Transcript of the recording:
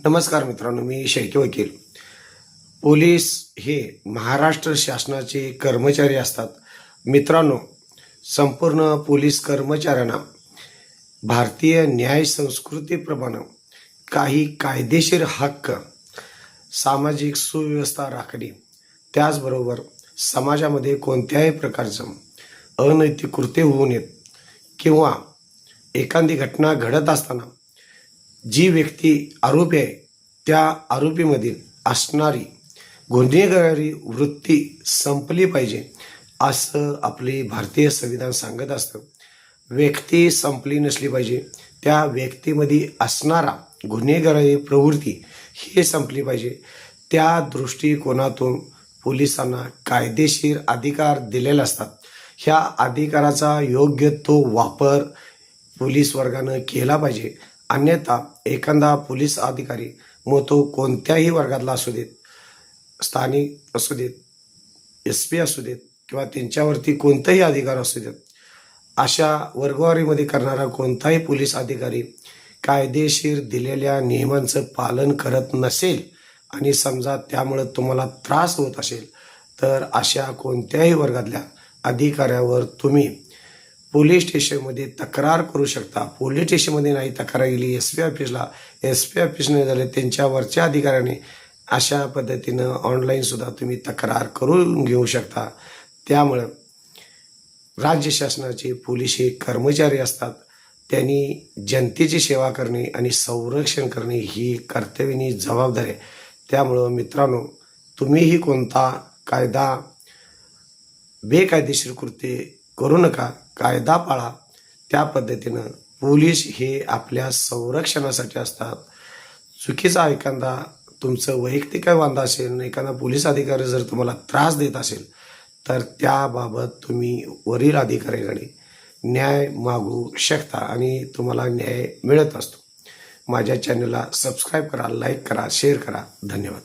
नमस्कार मित्रांनो, मी शेळके वकील. पोलीस हे महाराष्ट्र शासनाचे कर्मचारी असतात. मित्रांनो, संपूर्ण पोलीस कर्मचाऱ्यांना भारतीय न्याय संस्कृतीप्रमाणे काही कायदेशीर हक्क, सामाजिक सुव्यवस्था राखणे, त्याचबरोबर समाजामध्ये कोणत्याही प्रकारचं अनैतिक कृत्य होऊ नयेत किंवा एखादी घटना घडत असताना जी व्यक्ती आरोपी आहे त्या आरोपीमधील असणारी गुन्हेगारी वृत्ती संपली पाहिजे असं आपले भारतीय संविधान सांगत असतं. व्यक्ती संपली नसली पाहिजे, त्या व्यक्तीमध्ये असणारा गुन्हेगारी प्रवृत्ती ही संपली पाहिजे. त्या दृष्टिकोनातून पोलिसांना कायदेशीर अधिकार दिलेले असतात. ह्या अधिकाराचा योग्य तो वापर पोलीस वर्गानं केला पाहिजे. अन्यथा एखादा पोलीस अधिकारी, मग तो कोणत्याही वर्गातला असू देत, स्थानिक असू देत, SP असू देत किंवा त्यांच्यावरती कोणताही अधिकार असू देत, अशा वर्गवारीमध्ये करणारा कोणताही पोलीस अधिकारी कायदेशीर दिलेल्या नियमांचं पालन करत नसेल आणि समजा त्यामुळं तुम्हाला त्रास होत असेल तर अशा कोणत्याही वर्गातल्या अधिकाऱ्यावर तुम्ही पोलीस स्टेशनमध्ये तक्रार करू शकता. पोलीस स्टेशनमध्ये नाही तक्रार गेली SP ऑफिसला, SP ऑफिसने झाले त्यांच्यावरच्या अधिकाऱ्याने, अशा पद्धतीनं ऑनलाईनसुद्धा तुम्ही तक्रार करून घेऊ शकता. त्यामुळं राज्य शासनाचे पोलीस हे कर्मचारी असतात. त्यांनी जनतेची सेवा करणे आणि संरक्षण करणे ही कर्तव्याची जबाबदारी आहे. त्यामुळं मित्रांनो, तुम्हीही कोणता कायदा बेकायदेशीर कृत्य करू नका, कायदा पाळा. त्या पद्धतीनं पोलीस हे आपल्या संरक्षणासाठी असतात. चुकीचा एखादा तुमचं वैयक्तिक काय वांदा असेल, एखादा पोलीस अधिकारी जर तुम्हाला त्रास देत असेल तर त्याबाबत तुम्ही वरील अधिकाऱ्याकडे न्याय मागू शकता आणि तुम्हाला न्याय मिळत असतो. माझ्या चॅनलला सबस्क्राईब करा, लाईक करा, शेअर करा. धन्यवाद.